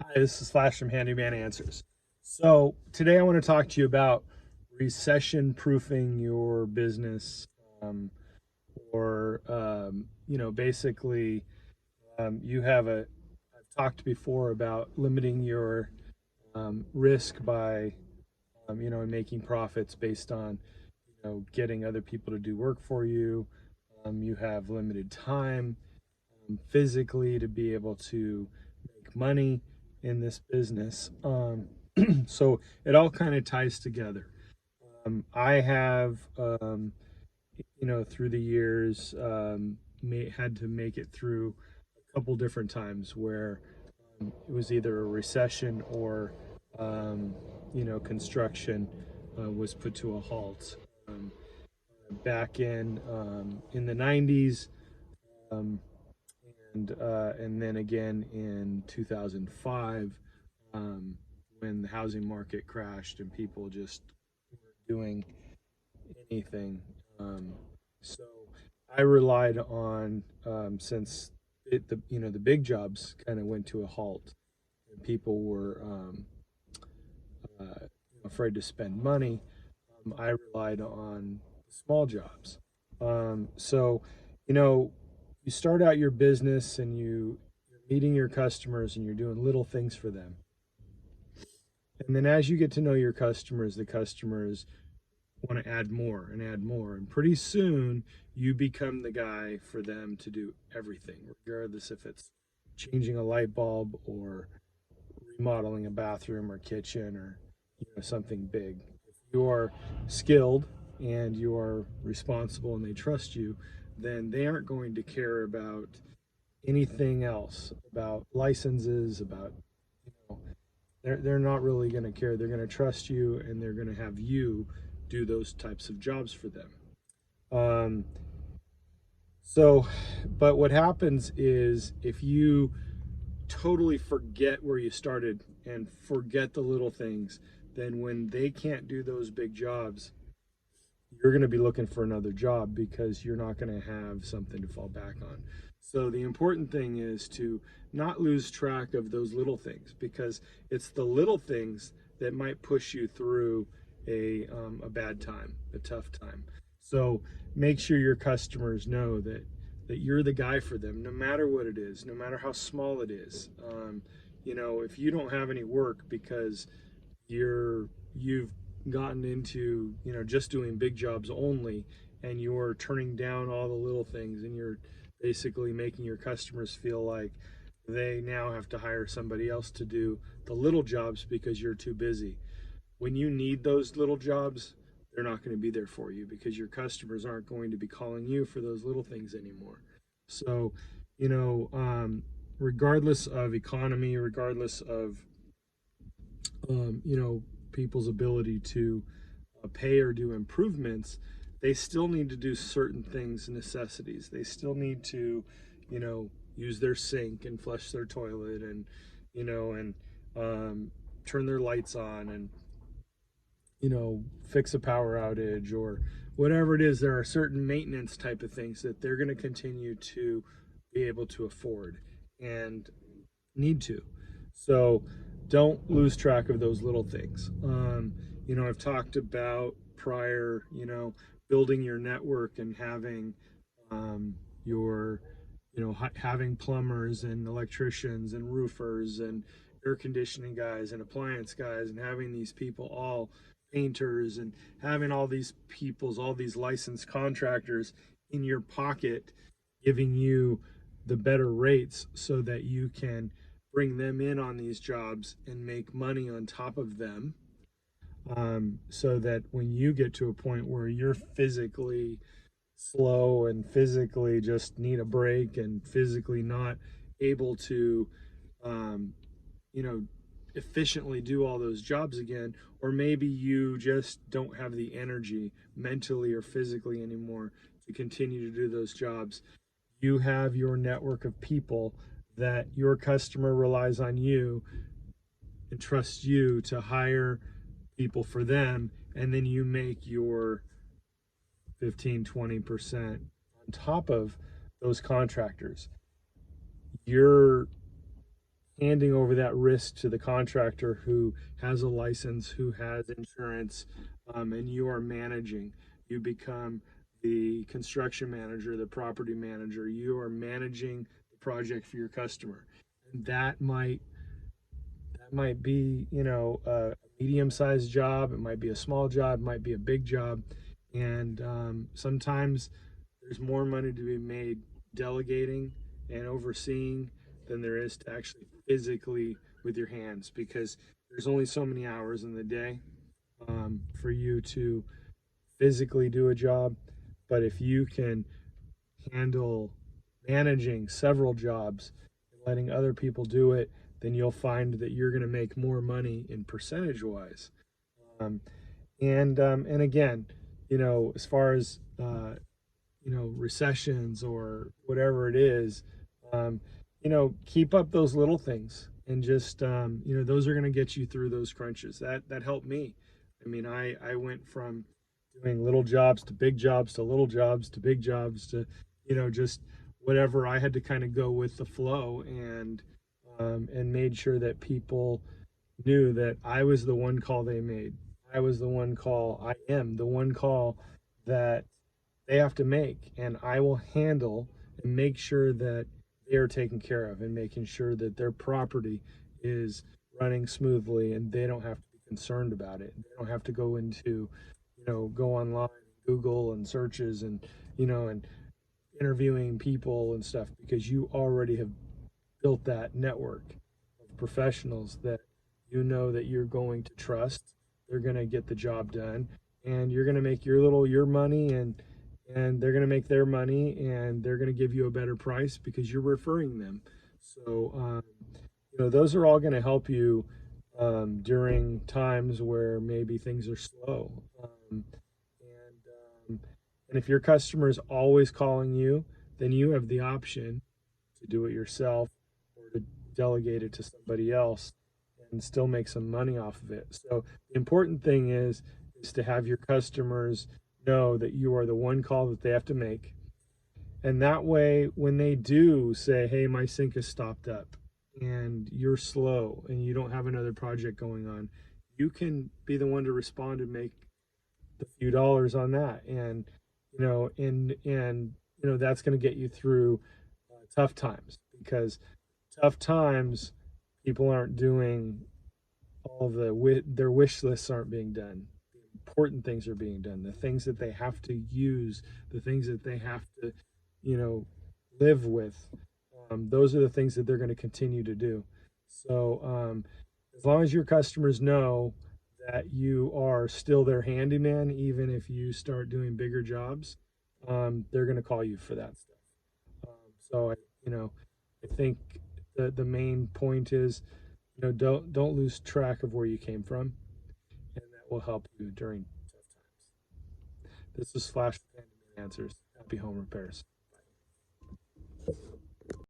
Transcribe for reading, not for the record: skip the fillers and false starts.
Hi, this is Flash from Handyman Answers. So today I want to talk to you about recession proofing your business, um, or basically, you have a. I've talked before about limiting your risk by, and making profits based on, getting other people to do work for you. You have limited time physically to be able to make money in this business. So it all kind of ties together. I have, through the years, had to make it through a couple different times where it was either a recession or, um, construction was put to a halt. Back in the 90s, um, and then again in 2005, um, when the housing market crashed and people just weren't doing anything. So I relied on, since the big jobs kind of went to a halt and people were afraid to spend money. I relied on small jobs. So, you know, you start out your business and you're meeting your customers and you're doing little things for them. And then as you get to know your customers, the customers want to add more and add more. And pretty soon you become the guy for them to do everything, regardless if it's changing a light bulb or remodeling a bathroom or kitchen or something big. If you're skilled and you are responsible and they trust you, then they aren't going to care about anything else, about licenses, about you know, they're not really going to care. They're going to trust you and they're going to have you do those types of jobs for them. Um, so, but what happens is if you totally forget where you started and forget the little things, then when they can't do those big jobs, you're going to be looking for another job because you're not going to have something to fall back on. So the important thing is to not lose track of those little things, because it's the little things that might push you through a bad time, a tough time. So make sure your customers know that you're the guy for them, no matter what it is, no matter how small it is. If you don't have any work because you've gotten into just doing big jobs only, and you're turning down all the little things, and you're basically making your customers feel like they now have to hire somebody else to do the little jobs because you're too busy. When you need those little jobs, they're not going to be there for you because your customers aren't going to be calling you for those little things anymore. So, you know, um, regardless of economy, regardless of people's ability to pay or do improvements, they still need to do certain things, necessities. They still need to, use their sink and flush their toilet, and and turn their lights on, and fix a power outage or whatever it is. There are certain maintenance type of things that they're going to continue to be able to afford and need to. So don't lose track of those little things. I've talked about prior, building your network and having your, having plumbers and electricians and roofers and air conditioning guys and appliance guys, and having these people all painters, and having all these licensed contractors in your pocket, giving you the better rates so that you can bring them in on these jobs and make money on top of them, so that when you get to a point where you're physically slow and physically just need a break and physically not able to, um, you know, efficiently do all those jobs again, or maybe you just don't have the energy mentally or physically anymore to continue to do those jobs. You have your network of people that your customer relies on you and trusts you to hire people for them, and then you make your 15-20% on top of those contractors. You're handing over that risk to the contractor who has a license, who has insurance, and you are managing. You become the construction manager, the property manager. You are managing the project for your customer. And that might be, a medium-sized job. It might be a small job. It might be a big job. And sometimes there's more money to be made delegating and overseeing than there is to actually physically with your hands, because there's only so many hours in the day for you to physically do a job. But if you can handle managing several jobs and letting other people do it, then you'll find that you're going to make more money in percentage wise. Um, and again, as far as recessions or whatever it is, um, keep up those little things, and just those are going to get you through those crunches. That helped me. I mean, I went from doing little jobs to big jobs to little jobs to big jobs to just whatever. I had to kind of go with the flow, and made sure that people knew that I was the one call they made. I was the one call. I am the one call that they have to make, and I will handle and make sure that they are taken care of, and making sure that their property is running smoothly and they don't have to be concerned about it. They don't have to go into, go online, Google and searches, and interviewing people and stuff, because you already have built that network of professionals that that you're going to trust. They're going to get the job done, and you're going to make your money, and they're going to make their money, and they're going to give you a better price because you're referring them. So those are all going to help you during times where maybe things are slow. And and if your customer is always calling you, then you have the option to do it yourself or to delegate it to somebody else and still make some money off of it. So the important thing is to have your customers know that you are the one call that they have to make. And that way, when they do say, hey, my sink is stopped up and you're slow and you don't have another project going on, you can be the one to respond and make the few dollars on that. And that's going to get you through tough times, because tough times, people aren't doing all their wish lists aren't being done. The important things are being done. The things that they have to use, the things that they have to, you know, live with. Those are the things that they're going to continue to do. So as long as your customers know that you are still their handyman, even if you start doing bigger jobs, they're going to call you for that stuff. So I think the main point is, don't lose track of where you came from, and that will help you during tough times. This is Flash with Handyman Answers. Happy home repairs.